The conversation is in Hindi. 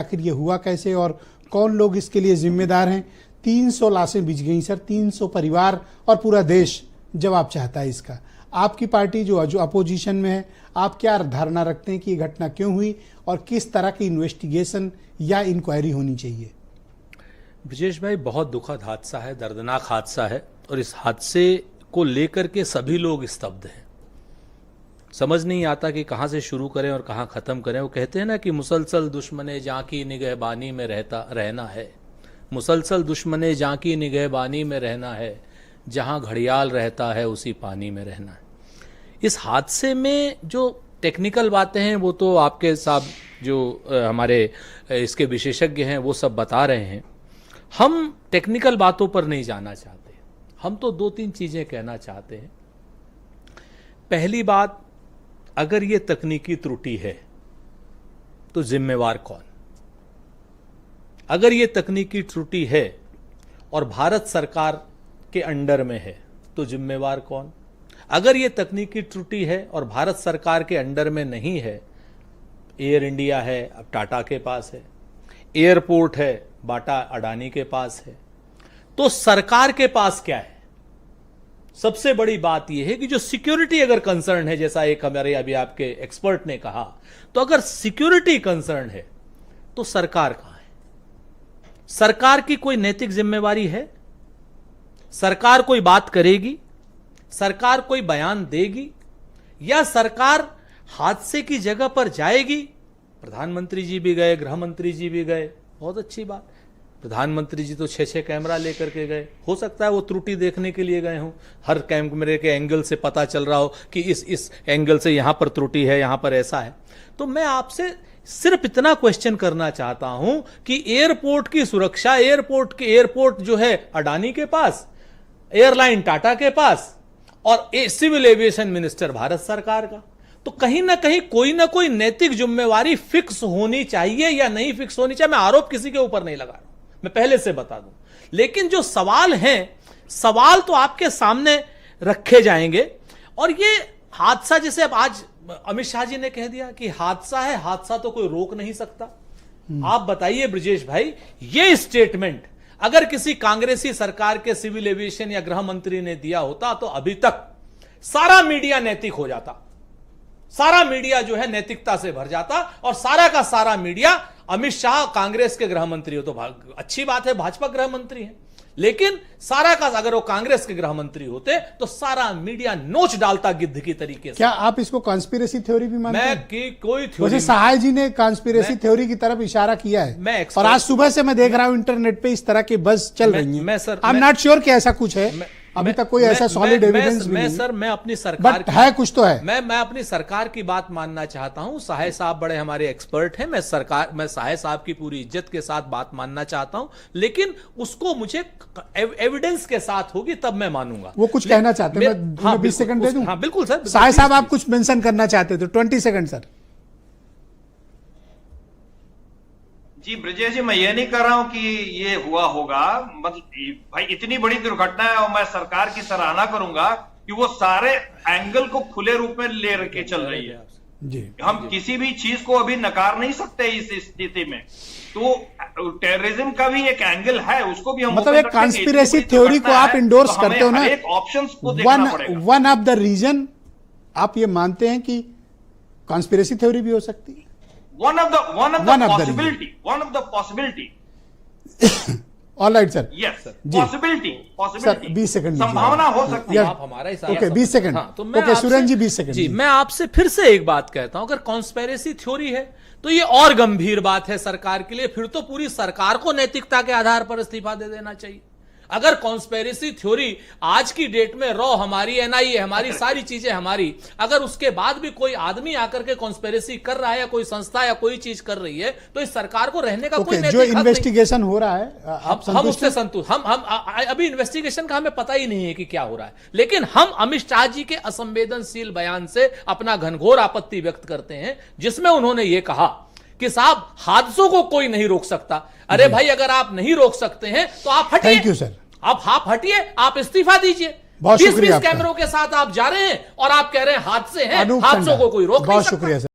आखिर ये हुआ कैसे और कौन लोग इसके लिए जिम्मेदार हैं। 300 लाशें बिछ गई सर, 300 परिवार और पूरा देश जवाब चाहता है इसका। आपकी पार्टी जो अपोजिशन में है, आप क्या धारणा रखते हैं कि ये घटना क्यों हुई और किस तरह की इन्वेस्टिगेशन या इंक्वायरी होनी चाहिए? ब्रजेश भाई, बहुत दुखद हादसा है, दर्दनाक हादसा है और इस हादसे को लेकर के सभी लोग स्तब्ध हैं। समझ नहीं आता कि कहाँ से शुरू करें और कहाँ ख़त्म करें। वो कहते हैं ना कि मुसलसल दुश्मने जां की निगहबानी में रहना है, मुसलसल दुश्मने जां की निगहबानी में रहना है, जहाँ घड़ियाल रहता है उसी पानी में रहना है। इस हादसे में जो टेक्निकल बातें हैं वो तो आपके साहब जो हमारे इसके विशेषज्ञ हैं वो सब बता रहे हैं। हम टेक्निकल बातों पर नहीं जाना चाहते, हम तो 2-3 चीज़ें कहना चाहते हैं। पहली बात, अगर ये तकनीकी त्रुटि है तो जिम्मेवार कौन? अगर ये तकनीकी त्रुटि है और भारत सरकार के अंडर में है तो जिम्मेवार कौन? अगर ये तकनीकी त्रुटि है और भारत सरकार के अंडर में नहीं है, एयर इंडिया है अब टाटा के पास है, एयरपोर्ट है बाटा अडानी के पास है, तो सरकार के पास क्या है? सबसे बड़ी बात यह है कि जो सिक्योरिटी अगर कंसर्न है, जैसा एक हमारे अभी आपके एक्सपर्ट ने कहा, तो अगर सिक्योरिटी कंसर्न है तो सरकार कहां है? सरकार की कोई नैतिक जिम्मेवारी है? सरकार कोई बात करेगी? सरकार कोई बयान देगी? या सरकार हादसे की जगह पर जाएगी? प्रधानमंत्री जी भी गए, गृह मंत्री जी भी गए, बहुत अच्छी बात। प्रधानमंत्री जी तो 6-6 कैमरा लेकर के गए, हो सकता है वो त्रुटि देखने के लिए गए हों, हर कैमरे के एंगल से पता चल रहा हो कि इस एंगल से यहां पर त्रुटि है, यहां पर ऐसा है। तो मैं आपसे सिर्फ इतना क्वेश्चन करना चाहता हूं कि एयरपोर्ट की सुरक्षा, एयरपोर्ट जो है अडानी के पास, एयरलाइन टाटा के पास और सिविल एविएशन मिनिस्टर भारत सरकार का, तो कहीं ना कहीं कोई ना कोई नैतिक जिम्मेवारी फिक्स होनी चाहिए या नहीं फिक्स होनी चाहिए। मैं आरोप किसी के ऊपर नहीं लगा रहा हूं, मैं पहले से बता दूं, लेकिन जो सवाल हैं, सवाल तो आपके सामने रखे जाएंगे। और ये हादसा, जैसे अब आज अमित शाह जी ने कह दिया कि हादसा है, हादसा तो कोई रोक नहीं सकता। आप बताइए ब्रजेश भाई, ये स्टेटमेंट अगर किसी कांग्रेसी सरकार के सिविल एविएशन या गृह मंत्री ने दिया होता तो अभी तक सारा मीडिया नैतिक हो जाता, सारा मीडिया जो है नैतिकता से भर जाता और सारा का सारा मीडिया, अमित शाह कांग्रेस के गृह मंत्री हो तो अच्छी बात है, भाजपा गृह मंत्री है, लेकिन सारा का अगर वो कांग्रेस के गृह मंत्री होते तो सारा मीडिया नोच डालता गिद्ध की तरीके से। क्या आप इसको कॉन्स्पिरेसी थ्योरी भी मानते हैं? कि कोई थ्योरी, सहाय जी ने कॉन्स्पिरेसी थ्योरी की तरफ इशारा किया है और आज सुबह से मैं देख रहा हूं इंटरनेट पे इस तरह की बस चल रही है। आई एम नॉट श्योर कि ऐसा कुछ है, अभी तक कोई ऐसा सॉलिड एविडेंस भी नहीं। सर, मैं अपनी सरकार है कुछ तो है, मैं अपनी सरकार की बात मानना चाहता हूं। सहाय साहब बड़े हमारे एक्सपर्ट हैं, मैं सहाय साहब की पूरी इज्जत के साथ बात मानना चाहता हूं, लेकिन उसको मुझे एविडेंस के साथ होगी तब मैं मानूंगा। वो कुछ कहना चाहते हैं, मैं 20 सेकंड दे दूं? हाँ बिल्कुल सर। सहाय साहब आप कुछ मेंशन करना चाहते थे, 20 सेकंड सर। जी ब्रजेश जी, मैं ये नहीं कर रहा हूं कि ये हुआ होगा, मतलब भाई इतनी बड़ी दुर्घटना है और मैं सरकार की सराहना करूंगा कि वो सारे एंगल को खुले रूप में ले के चल रही है जी। हम किसी भी चीज को अभी नकार नहीं सकते इस स्थिति में। तो टेररिज्म का भी एक एंगल है, उसको भी हम मतलब एक कॉन्स्पिरेसी थ्योरी को आप इंडोर्स करते हो ना, एक ऑप्शंस को देखना पड़ेगा। वन ऑफ द रीजन आप ये मानते हैं कि कॉन्स्पिरेसी थ्योरी भी हो सकती है? One of the possibility. All right, sir. Yes, sir. Possibility. Sir 20 second संभावना हो सकती है। आप हमारा हिसाब। Okay 20 second. तो मैं ओके सुरेंद्र जी 20 सेकंड। जी, मैं आपसे फिर से एक बात कहता हूं, अगर कॉन्स्पिरेसी थ्योरी है तो ये और गंभीर बात है सरकार के लिए। फिर तो पूरी सरकार को नैतिकता के आधार पर इस्तीफा दे देना चाहिए। अगर कॉन्स्पिरेसी थ्योरी आज की डेट में रॉ हमारी, एनआईए हमारी, सारी चीजें हमारी, अगर उसके बाद भी कोई आदमी आकर के कॉन्स्पिरेसी कर रहा है या कोई संस्था या कोई चीज कर रही है तो इस सरकार को रहने का कोई नैतिक जो इन्वेस्टिगेशन हो रहा है हम उससे संतुष्ट। हम अभी इन्वेस्टिगेशन का हमें पता ही नहीं है कि क्या हो रहा है, लेकिन हम अमित शाह जी के असंवेदनशील बयान से अपना घनघोर आपत्ति व्यक्त करते हैं, जिसमें उन्होंने ये कहा कि साहब हादसों को कोई नहीं रोक सकता। अरे भाई, अगर आप नहीं रोक सकते हैं तो आप हटिए। Thank you sir. आप हटिए, आप इस्तीफा दीजिए। 20-20 कैमरों के साथ आप जा रहे हैं और आप कह रहे हैं हादसे हैं, हादसों को कोई रोक नहीं सकता। बहुत शुक्रिया सर।